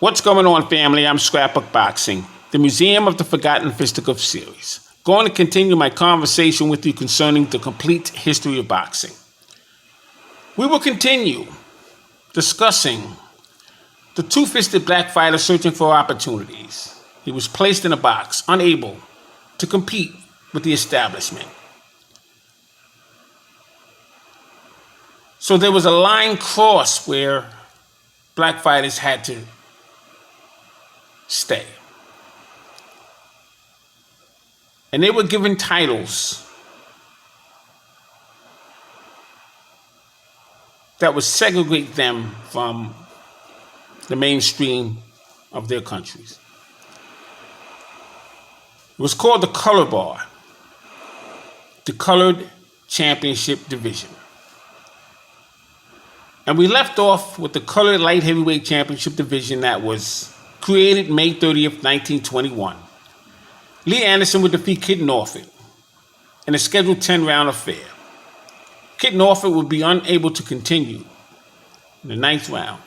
What's going on, family? I'm Scrapbook Boxing, the Museum of the Forgotten Fisticuff series. Going to continue my conversation with you concerning the complete history of boxing. We will continue discussing the two-fisted black fighter searching for opportunities. He was placed in a box, unable to compete with the establishment. So there was a line crossed where black fighters had to stay. And they were given titles that would segregate them from the mainstream of their countries. It was called the Color Bar, the Colored Championship Division. And we left off with the Colored Light Heavyweight Championship Division that was created May 30th, 1921. Lee Anderson would defeat Kid Norfolk in a scheduled 10-round affair. Kid Norfolk would be unable to continue in the 9th round.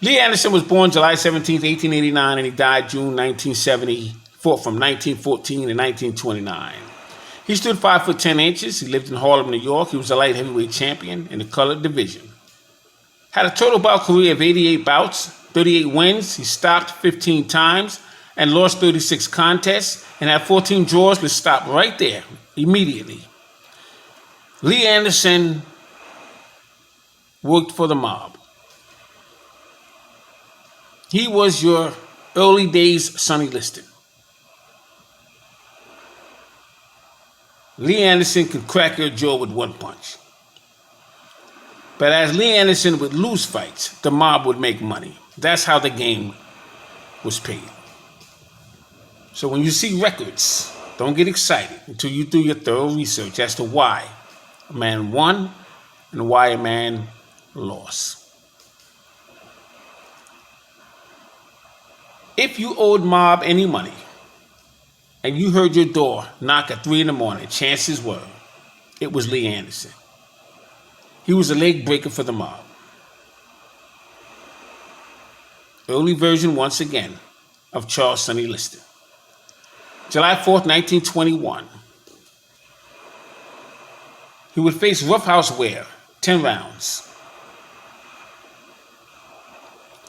Lee Anderson was born July 17th, 1889, and he died June 1970, fought from 1914 to 1929. He stood 5 foot 10 inches. He lived in Harlem, New York. He was a light heavyweight champion in the colored division. Had a total bout career of 88 bouts, 38 wins. He stopped 15 times and lost 36 contests and had 14 draws, but stopped right there immediately. Lee Anderson worked for the mob. He was your early days Sonny Liston. Lee Anderson could crack your jaw with one punch. But as Lee Anderson would lose fights, the mob would make money. That's how the game was paid. So when you see records, don't get excited until you do your thorough research as to why a man won and why a man lost. If you owed mob any money and you heard your door knock at 3 a.m, chances were it was Lee Anderson. He was a leg breaker for the mob. Early version, once again, of Charles Sonny Liston. July 4th, 1921. He would face Roughhouse Ware, 10 rounds.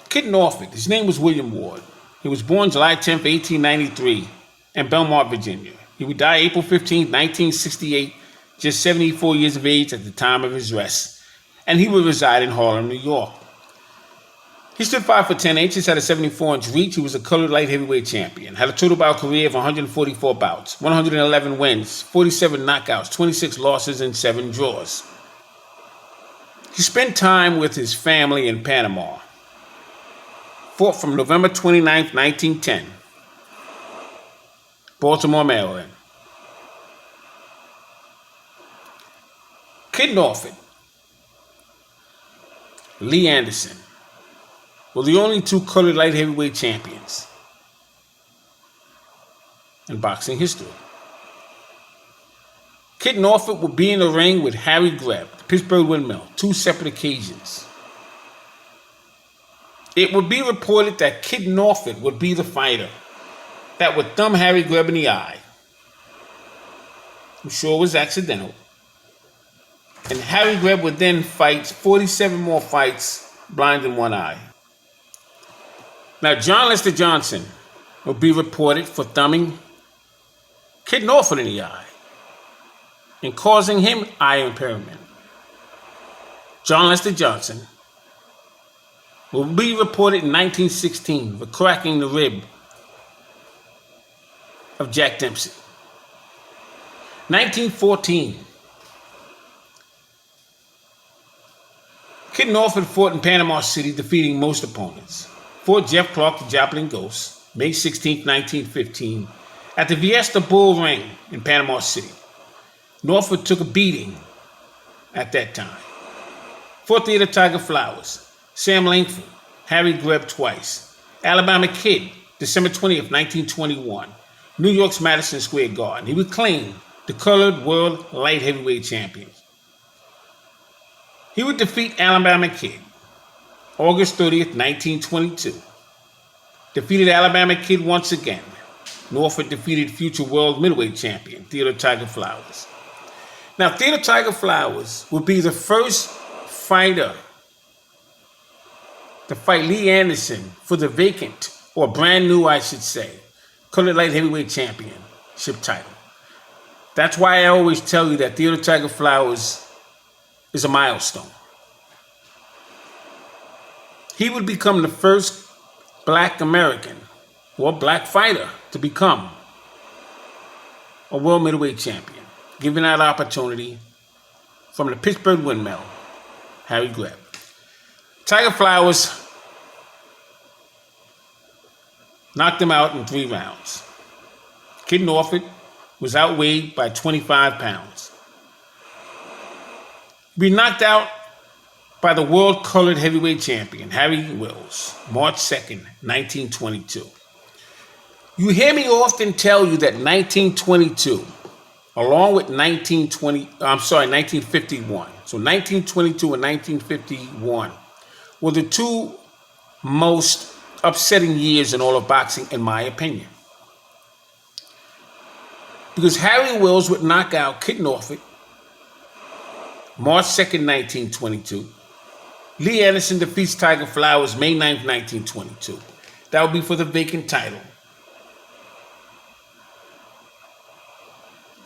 Kid Norfolk, his name was William Ward. He was born July 10th, 1893, in Belmont, Virginia. He would die April 15th, 1968, just 74 years of age at the time of his rest, and he would reside in Harlem, New York. He stood 5 foot 10 inches, had a 74-inch reach. He was a colored light heavyweight champion, had a total bout career of 144 bouts, 111 wins, 47 knockouts, 26 losses, and 7 draws. He spent time with his family in Panama. Fought from November 29th, 1910, Baltimore, Maryland. Kid Norfolk, Lee Anderson were the only two colored light heavyweight champions in boxing history. Kid Norfolk would be in the ring with Harry Greb, the Pittsburgh Windmill, 2 separate occasions. It would be reported that Kid Norfolk would be the fighter that would thumb Harry Greb in the eye. I'm sure it was accidental. And Harry Greb would then fight 47 more fights, blind in one eye. Now, John Lester Johnson would be reported for thumbing Kid Norfolk in the eye and causing him eye impairment. John Lester Johnson will be reported in 1916 for cracking the rib of Jack Dempsey. 1914, Kid Norfolk fought in Panama City, defeating most opponents. Fought Jeff Clark, the Joplin Ghost, May 16, 1915, at the Fiesta Bull Ring in Panama City. Norfolk took a beating at that time. Fought Theater Tiger Flowers, Sam Langford, Harry Greb twice. Alabama Kid, December 20th, 1921, New York's Madison Square Garden. He would claim the colored world light heavyweight champion. He would defeat Alabama Kid, August 30th, 1922, defeated Alabama Kid once again. Norfolk defeated future world middleweight champion Theodore Tiger Flowers. Now, Theodore Tiger Flowers would be the first fighter to fight Lee Anderson for the vacant, or brand new, I should say, colored light heavyweight championship title. That's why I always tell you that Theodore Tiger Flowers is a milestone. He would become the first black American or black fighter to become a world middleweight champion, given that opportunity from the Pittsburgh Windmill, Harry Greb. Tiger Flowers knocked him out in 3 rounds. Kid Norfolk was outweighed by 25 pounds. He was knocked out by the world colored heavyweight champion, Harry Wills, March 2nd, 1922. You hear me often tell you that 1922, along with 1951, so 1922 and 1951 were the 2 most upsetting years in all of boxing, in my opinion. Because Harry Wills would knock out Kid Norfolk, March 2nd, 1922. Lee Anderson defeats Tiger Flowers May 9th, 1922. That would be for the vacant title.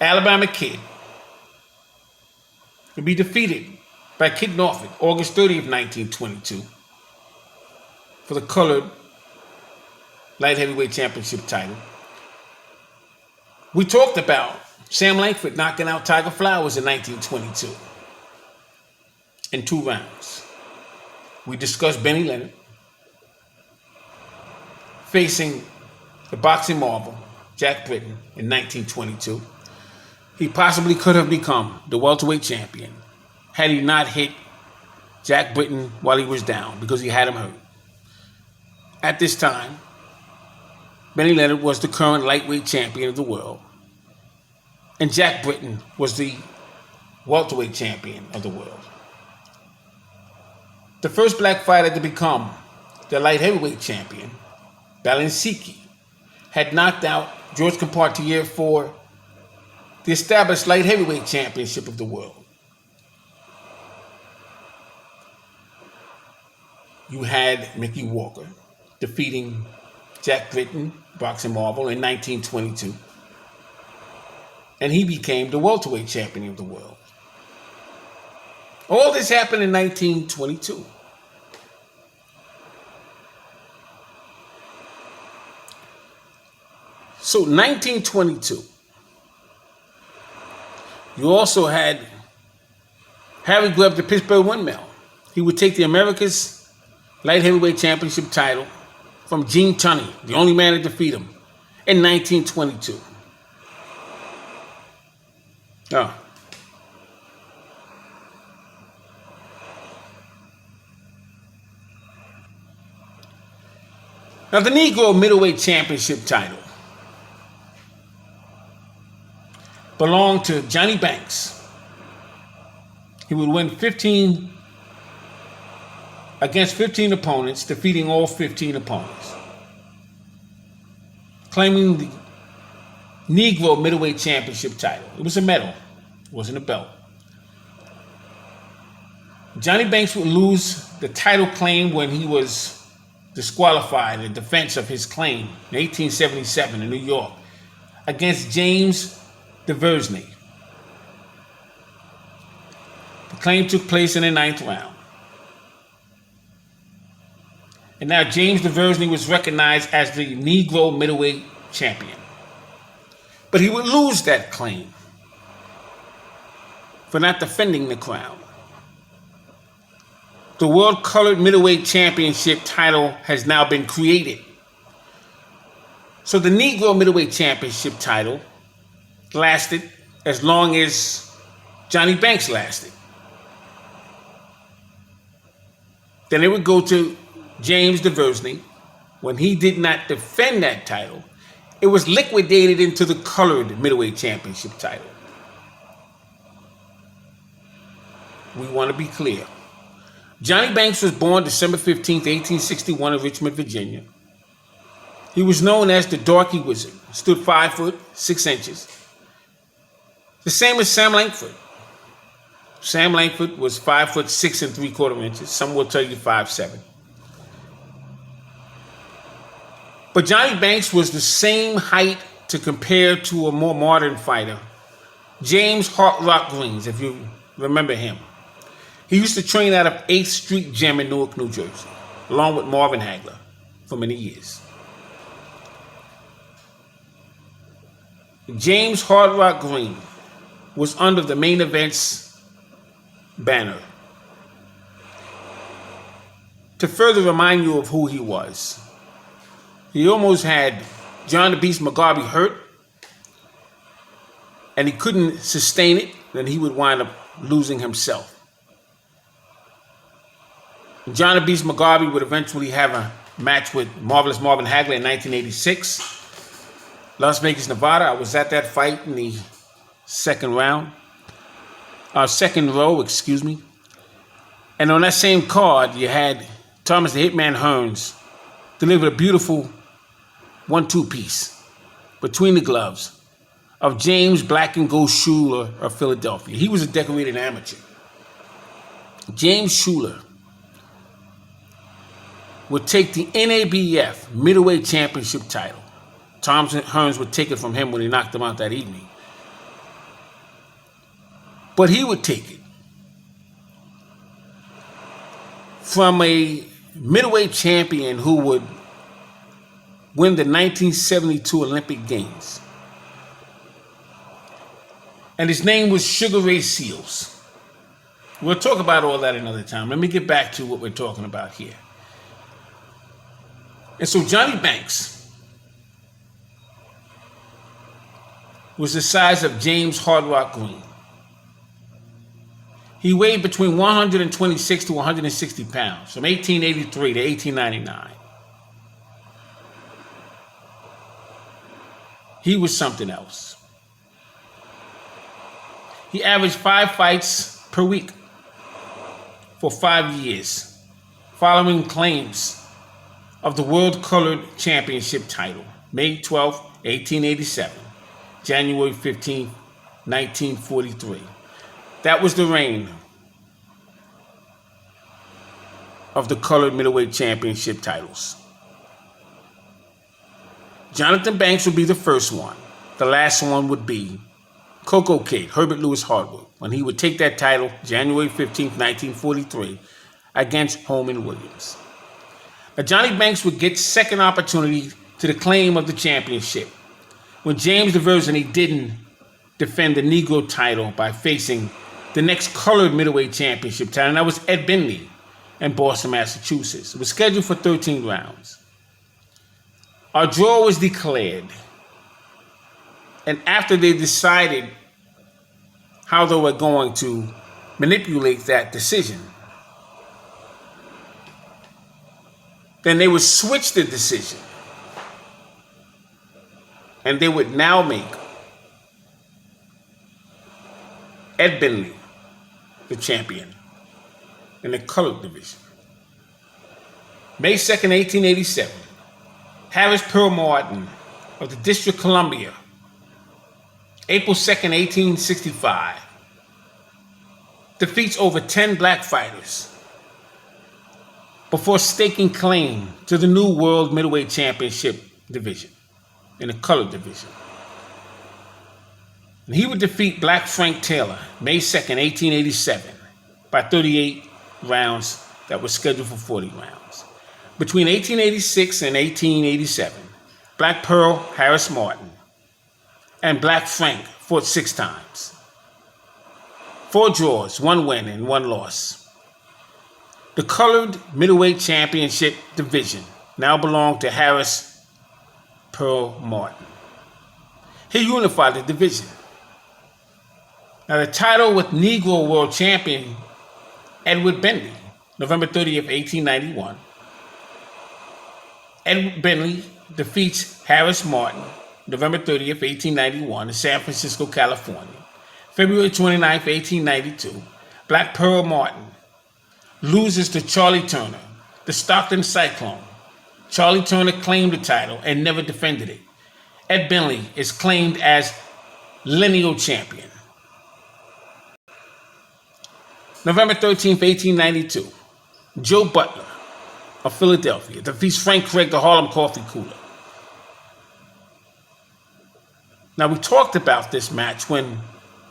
Alabama Kid would be defeated by Kid Norfolk August 30th, 1922 for the colored light heavyweight championship title. We talked about Sam Langford knocking out Tiger Flowers in 1922 in 2 rounds. We discussed Benny Leonard facing the boxing marvel, Jack Britton, in 1922. He possibly could have become the welterweight champion had he not hit Jack Britton while he was down, because he had him hurt. At this time, Benny Leonard was the current lightweight champion of the world, and Jack Britton was the welterweight champion of the world. The first black fighter to become the light heavyweight champion, Balansiki, had knocked out George Compartier for the established light heavyweight championship of the world. You had Mickey Walker defeating Jack Britton, boxing marvel, in 1922. And he became the welterweight champion of the world. All this happened in 1922. So 1922, you also had Harry Greb, the Pittsburgh Windmill. He would take the America's light heavyweight championship title from Gene Tunney, the only man to defeat him, in 1922. Oh. Now, the Negro middleweight championship title belonged to Johnny Banks. He would win 15 against 15 opponents, defeating all 15 opponents, claiming the Negro middleweight championship title. It was a medal, it wasn't a belt. Johnny Banks would lose the title claim when he was disqualified in defense of his claim in 1877 in New York against James Duversney. The claim took place in the 9th round. And now James Duversney was recognized as the Negro middleweight champion. But he would lose that claim for not defending the crown. The World Colored Middleweight Championship title has now been created. So the Negro Middleweight Championship title lasted as long as Johnny Banks lasted. Then it would go to James Duversney. When he did not defend that title, it was liquidated into the Colored Middleweight Championship title. We want to be clear. Johnny Banks was born December 15th, 1861 in Richmond, Virginia. He was known as the Darky Wizard. Stood 5 foot 6 inches. The same as Sam Langford. Sam Langford was 5 foot 6 3/4 inches. Some will tell you 5'7". But Johnny Banks was the same height to compare to a more modern fighter, James Hard Rock Greens, if you remember him. He used to train out of 8th Street Gym in Newark, New Jersey, along with Marvin Hagler for many years. James Hard Rock Green was under the Main Events banner. To further remind you of who he was, he almost had John the Beast McGarvey hurt, and he couldn't sustain it, then he would wind up losing himself. John the Beast McGarvey would eventually have a match with Marvelous Marvin Hagler in 1986, Las Vegas, Nevada. I was at that fight in the second row. And on that same card, you had Thomas the Hitman Hearns deliver a beautiful 1-2 piece between the gloves of James Black and Gold Schuler of Philadelphia. He was a decorated amateur. James Schuler would take the NABF middleweight championship title. Thomas Hearns would take it from him when he knocked him out that evening. But he would take it from a middleweight champion who would win the 1972 Olympic Games. And his name was Sugar Ray Seales. We'll talk about all that another time. Let me get back to what we're talking about here. And so Johnny Banks was the size of James Hard Rock Green. He weighed between 126 to 160 pounds from 1883 to 1899. He was something else. He averaged 5 fights per week for 5 years, following claims of the World Colored Championship title, May 12, 1887, January 15, 1943. That was the reign of the Colored Middleweight Championship titles. Jonathan Banks would be the first one. The last one would be Coco Kid, Herbert Lewis Hardwood, when he would take that title January 15, 1943, against Holman Williams. Now, Johnny Banks would get second opportunity to the claim of the championship when James Diverseny didn't defend the Negro title by facing the next colored middleweight championship title, and that was Ed Bentley in Boston, Massachusetts. It was scheduled for 13 rounds. Our draw was declared, and after they decided how they were going to manipulate that decision, then they would switch the decision, and they would now make Ed Bentley the champion in the colored division. May 2nd, 1887, Harris Pearl Martin of the District of Columbia. April 2nd, 1865, defeats over 10 black fighters before staking claim to the new World Middleweight Championship division in the colored division. And he would defeat Black Frank Taylor, May 2nd, 1887, by 38 rounds that were scheduled for 40 rounds. Between 1886 and 1887, Black Pearl Harris Martin and Black Frank fought 6 times. 4 draws, 1 win, and 1 loss. The colored middleweight championship division now belonged to Harris Pearl Martin. He unified the division. Now the title with Negro World Champion Edward Bentley, November 30th, 1891. Edward Bentley defeats Harris Martin, November 30th, 1891, in San Francisco, California. February 29th, 1892, Black Pearl Martin loses to Charlie Turner, the Stockton Cyclone, Charlie Turner claimed the title and never defended it. Ed Bentley is claimed as lineal champion. November 13th, 1892, Joe Butler of Philadelphia defeats Frank Craig, the Harlem Coffee Cooler. Now, we talked about this match when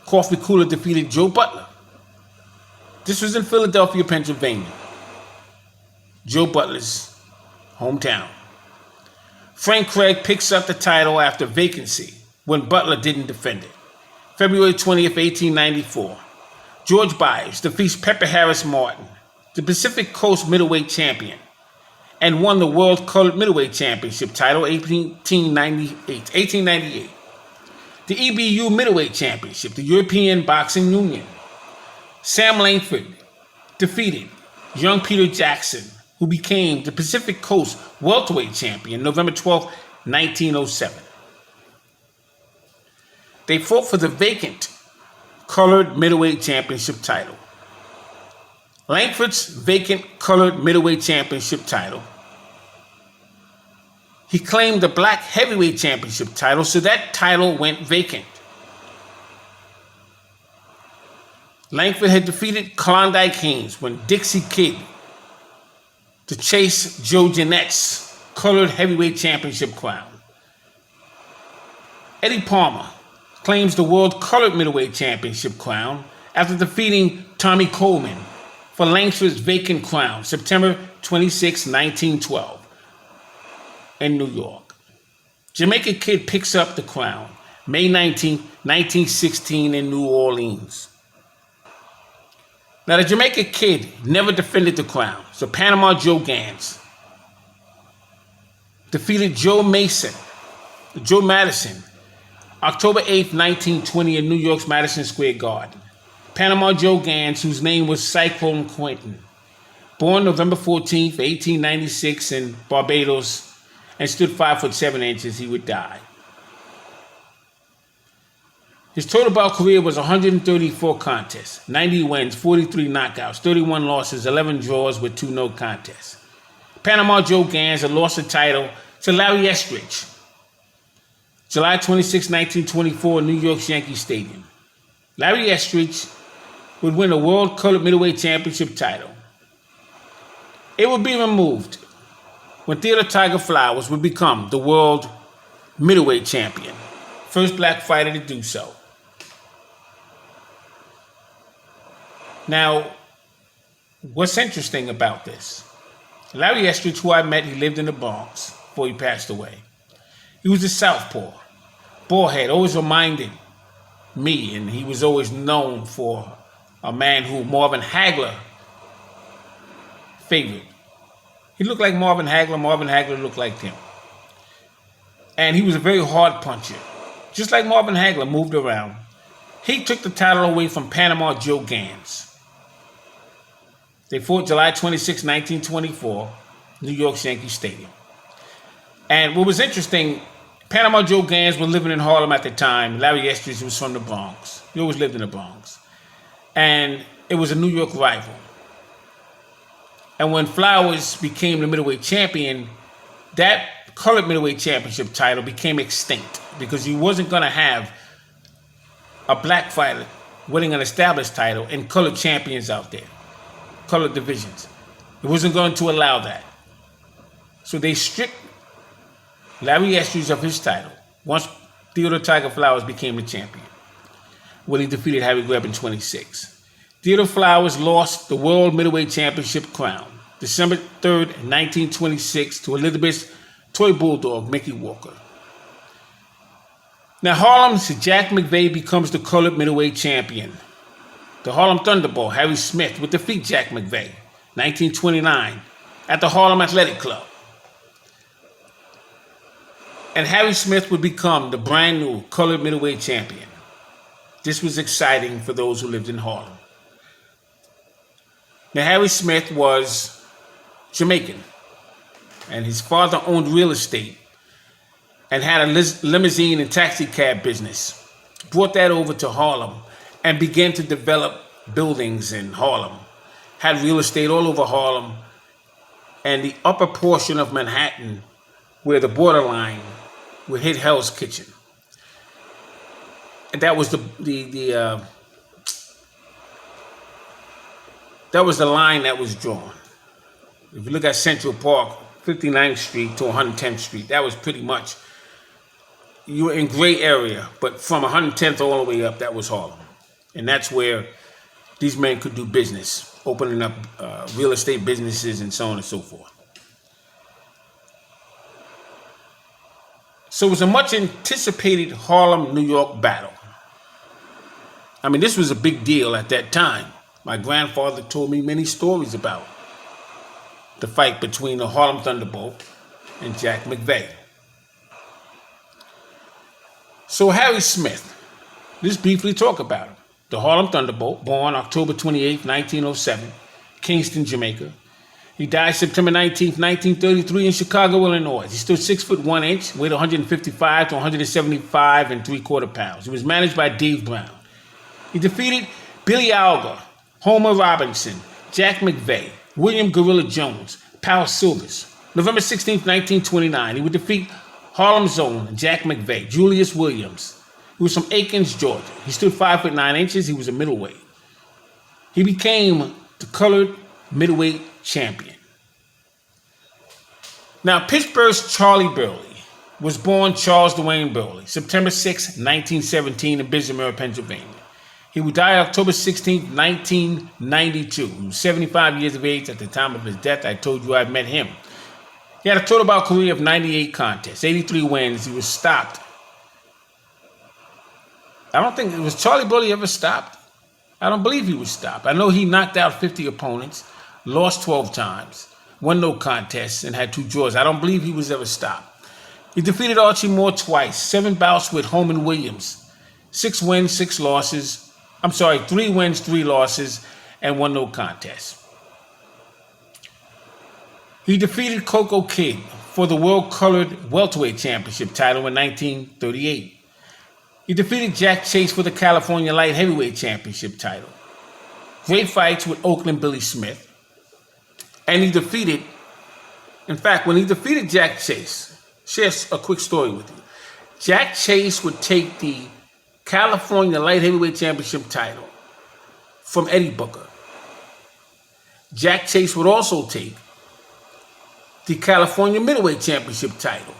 Coffee Cooler defeated Joe Butler. This was in Philadelphia, Pennsylvania, Joe Butler's hometown. Frank Craig picks up the title after vacancy when Butler didn't defend it. February 20th, 1894, George Byers defeats Pepper Harris Martin, the Pacific Coast middleweight champion, and won the World Colored Middleweight Championship title 1898. The EBU Middleweight Championship, the European Boxing Union. Sam Langford defeated young Peter Jackson, who became the Pacific Coast Welterweight Champion November 12, 1907. They fought for the vacant Colored Middleweight Championship title. Langford's vacant Colored Middleweight Championship title. He claimed the Black Heavyweight Championship title, so that title went vacant. Langford had defeated Klondike Haynes when Dixie Kid to chase Joe Jeanette's Colored Heavyweight Championship crown. Eddie Palmer claims the World Colored Middleweight Championship crown after defeating Tommy Coleman for Langford's vacant crown, September 26, 1912, in New York. Jamaica Kid picks up the crown, May 19, 1916, in New Orleans. Now, the Jamaica Kid never defended the crown, so Panama Joe Gans defeated Joe Madison, October 8, 1920, in New York's Madison Square Garden. Panama Joe Gans, whose name was Cyclone Quentin, born November 14, 1896, in Barbados, and stood 5'7", he would die. His total bout career was 134 contests, 90 wins, 43 knockouts, 31 losses, 11 draws with 2 no contests. Panama Joe Gans had lost the title to Larry Estridge, July 26, 1924, New York's Yankee Stadium. Larry Estridge would win the World Colored Middleweight Championship title. It would be removed when Theodore Tiger Flowers would become the World Middleweight Champion, first black fighter to do so. Now, what's interesting about this? Larry Estridge, who I met, he lived in the Bronx before he passed away. He was a southpaw, bullhead, always reminded me, and he was always known for a man who Marvin Hagler favored. He looked like Marvin Hagler. Marvin Hagler looked like him. And he was a very hard puncher. Just like Marvin Hagler moved around. He took the title away from Panama Joe Gans. They fought July 26, 1924, New York's Yankee Stadium. And what was interesting, Panama Joe Gans was living in Harlem at the time. Larry Estridge was from the Bronx. He always lived in the Bronx. And it was a New York rival. And when Flowers became the middleweight champion, that colored middleweight championship title became extinct because he wasn't going to have a black fighter winning an established title and colored champions out there, colored divisions. It wasn't going to allow that. So they stripped Larry Estridge of his title once Theodore Tiger Flowers became the champion, when he defeated Harry Greb in 26. Theodore Flowers lost the World Middleweight Championship crown December 3rd, 1926, to Elizabeth's toy bulldog, Mickey Walker. Now, Harlem's Jack McVeigh becomes the colored middleweight champion. The Harlem Thunderbolt, Harry Smith, would defeat Jack McVeigh, 1929, at the Harlem Athletic Club. And Harry Smith would become the brand new colored middleweight champion. This was exciting for those who lived in Harlem. Now, Harry Smith was Jamaican, and his father owned real estate and had a limousine and taxi cab business. Brought that over to Harlem and began to develop buildings in Harlem. Had real estate all over Harlem and the upper portion of Manhattan where the borderline would hit Hell's Kitchen. And that was that was the line that was drawn. If you look at Central Park, 59th Street to 110th Street, that was pretty much, you were in gray area, but from 110th all the way up, that was Harlem. And that's where these men could do business, opening up real estate businesses and so on and so forth. So it was a much anticipated Harlem-New York battle. I mean, this was a big deal at that time. My grandfather told me many stories about the fight between the Harlem Thunderbolt and Jack McVeigh. So Harry Smith, let's briefly talk about him. The Harlem Thunderbolt, born October 28, 1907, Kingston, Jamaica. He died September 19, 1933 in Chicago, Illinois. He stood 6 foot 1 inch, weighed 155 to 175 and 3/4 pounds. He was managed by Dave Brown. He defeated Billy Alger, Homer Robinson, Jack McVeigh, William Gorilla Jones, Pal Silvers. November 16, 1929, he would defeat Harlem's own Jack McVeigh, Julius Williams. He was from Aikens, Georgia. He stood 5 foot 9 inches. He was a middleweight. He became the colored middleweight champion. Now, Pittsburgh's Charlie Burley was born Charles Dwayne Burley, September 6, 1917 in Bismarck, Pennsylvania. He would die October 16, 1992. He was 75 years of age at the time of his death. I told you I'd met him. He had a total bout career of 98 contests, 83 wins. He was stopped. I don't think, was Charlie Burley ever stopped? I don't believe he was stopped. I know he knocked out 50 opponents, lost 12 times, won no contests, and had 2 draws. I don't believe he was ever stopped. He defeated Archie Moore twice, 7 bouts with Holman Williams, 6 wins, 6 losses. 3 wins, 3 losses, and won no contest. He defeated Coco Kid for the World Colored Welterweight Championship title in 1938. He defeated Jack Chase for the California Light Heavyweight Championship title. Great fights with Oakland Billy Smith. And he defeated, in fact, when he defeated Jack Chase, share a quick story with you. Jack Chase would take the California Light Heavyweight Championship title from Eddie Booker. Jack Chase would also take the California Middleweight Championship title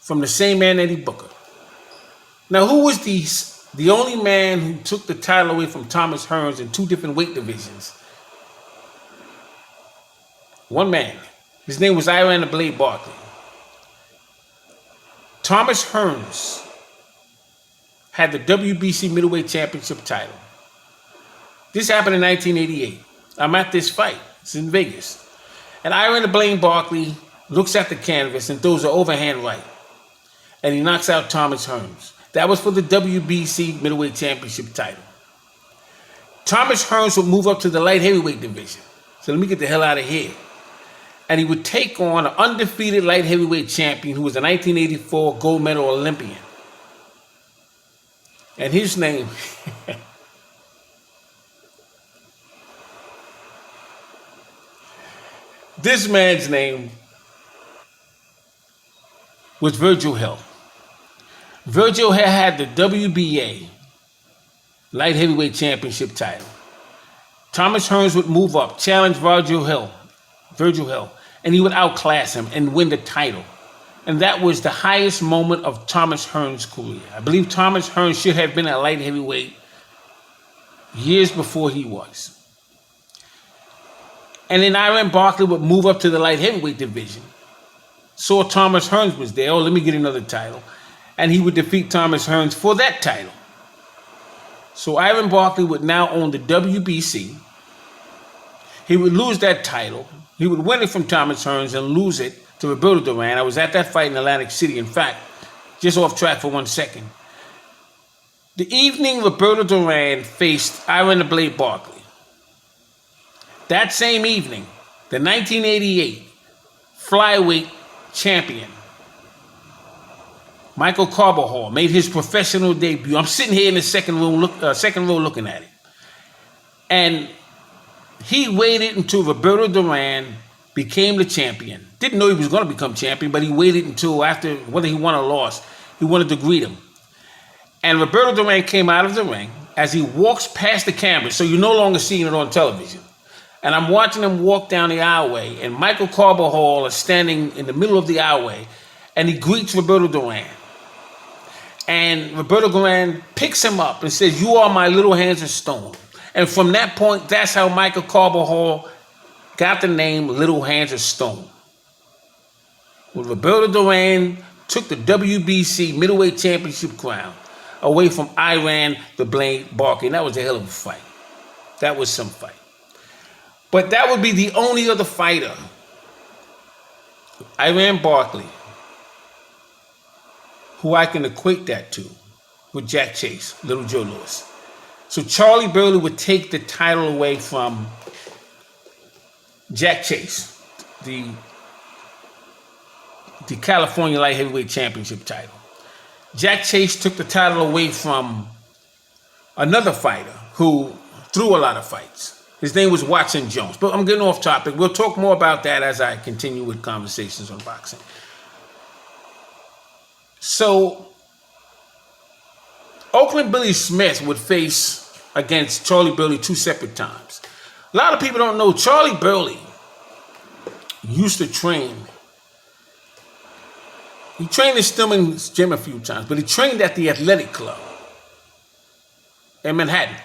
from the same man, Eddie Booker. Now, who was the only man who took the title away from Thomas Hearns in 2 different weight divisions? One man. His name was Iran the Blade Barkley. Thomas Hearns had the WBC Middleweight Championship title. This happened in 1988. I'm at this fight. It's in Vegas. And Iran the Blade Barkley looks at the canvas and throws an overhand right. And he knocks out Thomas Hearns. That was for the WBC Middleweight Championship title. Thomas Hearns would move up to the light heavyweight division. So let me get the hell out of here. And he would take on an undefeated light heavyweight champion who was a 1984 gold medal Olympian. And his name, this man's name was Virgil Hill. Virgil Hill had the WBA Light Heavyweight Championship title. Thomas Hearns would move up, challenge Virgil Hill, and he would outclass him and win the title. And that was the highest moment of Thomas Hearns' career. I believe Thomas Hearns should have been a light heavyweight years before he was. And then Iran Barkley would move up to the light heavyweight division. Saw Thomas Hearns was there. Oh, let me get another title. And he would defeat Thomas Hearns for that title. So Iran Barkley would now own the WBC. He would lose that title. He would win it from Thomas Hearns and lose it to Roberto Duran. I was at that fight in Atlantic City. In fact, just off track for 1 second. The evening Roberto Duran faced Iran the Blade Barkley. That same evening, the 1988 flyweight champion, Michael Carbajal, made his professional debut. I'm sitting here in the second row looking at it. And he waited until Roberto Duran became the champion. Didn't know he was going to become champion, but he waited until after, whether he won or lost, he wanted to greet him. And Roberto Duran came out of the ring as he walks past the camera, so you're no longer seeing it on television. And I'm watching him walk down the aisleway, and Michael Carbajal is standing in the middle of the aisleway, and he greets Roberto Duran. And Roberto Duran picks him up and says, "You are my little hands of stone." And from that point, that's how Michael Carbajal got the name Little Hands of Stone. When Roberto Duran took the WBC middleweight championship crown away from Iran the Blade Barkley, and that was a hell of a fight. That was some fight. But that would be the only other fighter, Iran Barkley, who I can equate that to with Jack Chase, Little Joe Louis. So Charlie Burley would take the title away from Jack Chase, the California Light Heavyweight Championship title. Jack Chase took the title away from another fighter who threw a lot of fights. His name was Watson Jones. But I'm getting off topic. We'll talk more about that as I continue with conversations on boxing. So Oakland Billy Smith would face against Charlie Burley 2 separate times. A lot of people don't know Charlie Burley used to train. He trained in Stillman's gym a few times, but he trained at the Athletic Club in Manhattan.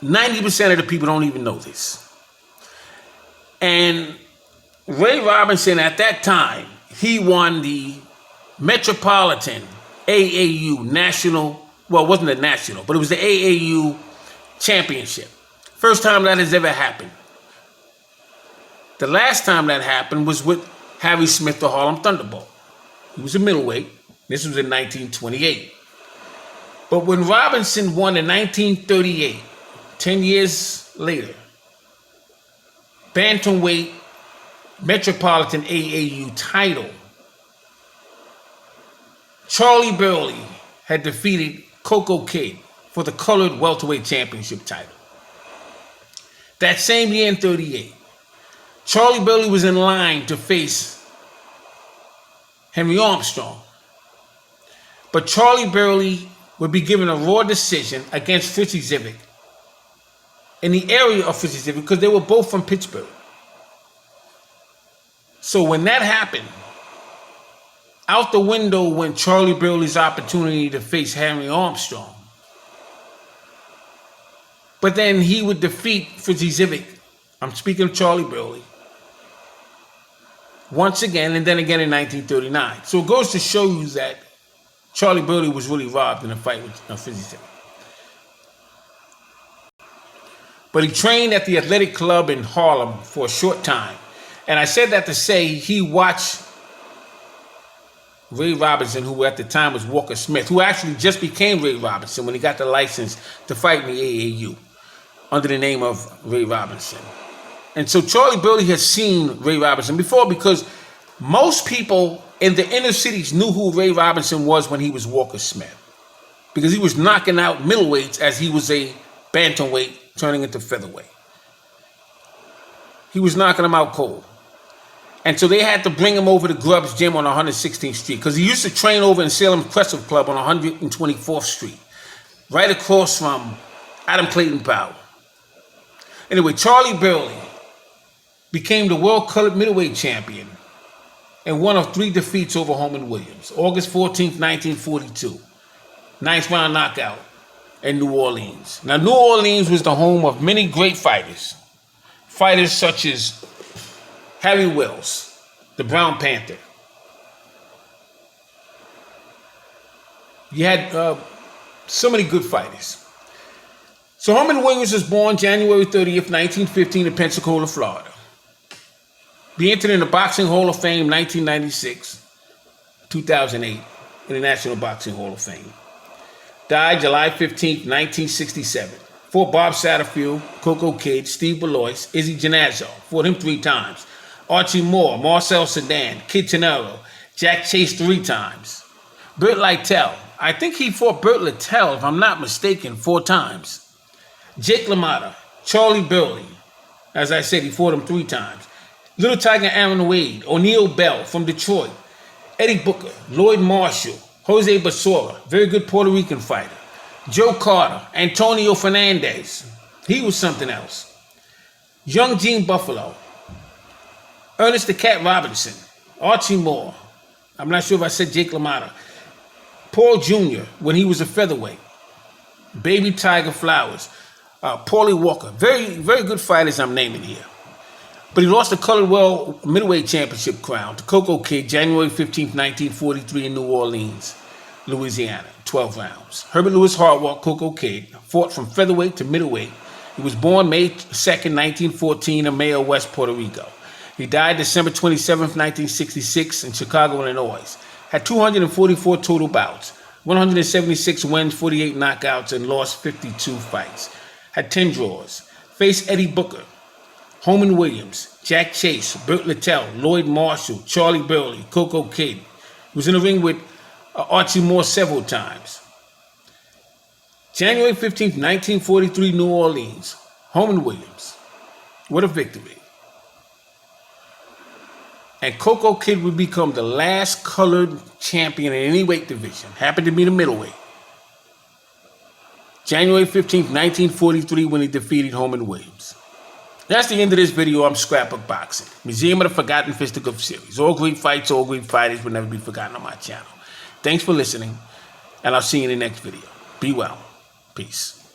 90% of the people don't even know this. And Ray Robinson, at that time, he won the Metropolitan AAU National, well, it wasn't a national, but it was the AAU Championship. First time that has ever happened. The last time that happened was with Harry Smith, the Harlem Thunderbolt. He was a middleweight. This was in 1928. But when Robinson won in 1938, 10 years later, bantamweight Metropolitan AAU title, Charlie Burley had defeated Coco Kid for the colored welterweight championship title. That same year in 38, Charlie Burley was in line to face Henry Armstrong. But Charlie Burley would be given a raw decision against Fritzy Zivik in the area of Fritzy Zivik because they were both from Pittsburgh. So when that happened, out the window went Charlie Burley's opportunity to face Henry Armstrong. But then he would defeat Fritzy Zivik. I'm speaking of Charlie Burley. Once again, and then again in 1939. So it goes to show you that Charlie Burley was really robbed in a fight with Fritzy Zivik. But he trained at the Athletic Club in Harlem for a short time. And I said that to say he watched Ray Robinson, who at the time was Walker Smith, who actually just became Ray Robinson when he got the license to fight in the AAU under the name of Ray Robinson. And so Charlie Burley has seen Ray Robinson before because most people in the inner cities knew who Ray Robinson was when he was Walker Smith. Because he was knocking out middleweights as he was a bantamweight turning into featherweight. He was knocking them out cold. And so they had to bring him over to Grubb's gym on 116th Street because he used to train over in Salem Crescent Club on 124th Street, right across from Adam Clayton Powell. Anyway, Charlie Burley became the world colored middleweight champion and one of 3 defeats over Holman Williams. August 14th, 1942. 9th round knockout in New Orleans. Now, New Orleans was the home of many great fighters. Fighters such as Harry Wills, the Brown Panther. You had so many good fighters. So Holman Williams was born January 30th, 1915 in Pensacola, Florida. He entered in the Boxing Hall of Fame 1996, 2008 in the National Boxing Hall of Fame. Died July 15th, 1967. Fought Bob Satterfield, Coco Kid, Steve Belois, Izzy Janazzo. Fought him 3 times. Archie Moore, Marcel Sedan, Kid Tenero, Jack Chase 3 times. Burt Lytell. I think he fought Burt Lytell, if I'm not mistaken, 4 times. Jake LaMotta, Charlie Burley, As I said, he fought him 3 times. Little Tiger Aaron Wade, O'Neal Bell from Detroit, Eddie Booker, Lloyd Marshall, Jose Basora, very good Puerto Rican fighter, Joe Carter, Antonio Fernandez, he was something else. Young Gene Buffalo, Ernest the Cat Robinson, Archie Moore, I'm not sure if I said Jake LaMotta, Paul Jr. when he was a featherweight, Baby Tiger Flowers, Paulie Walker, very, very good fighters I'm naming here. But he lost the Colored World Middleweight Championship crown to Coco Kid January 15, 1943 in New Orleans, Louisiana, 12 rounds. Herbert Lewis Hartwell, Coco Kid, fought from featherweight to middleweight. He was born May 2nd, 1914 in Mayo, West Puerto Rico. He died December 27, 1966 in Chicago, Illinois. Had 244 total bouts, 176 wins, 48 knockouts, and lost 52 fights. Had 10 draws. Faced Eddie Booker, Holman Williams, Jack Chase, Burt Littell, Lloyd Marshall, Charlie Burley, Coco Kid. He was in the ring with Archie Moore several times. January 15th, 1943, New Orleans. Holman Williams. What a victory. And Coco Kid would become the last colored champion in any weight division. Happened to be the middleweight. January 15th, 1943, when he defeated Holman Williams. That's the end of this video. I'm Scrapbook Boxing, Museum of the Forgotten Fisticuff series. All great fights, all great fighters will never be forgotten on my channel. Thanks for listening, and I'll see you in the next video. Be well. Peace.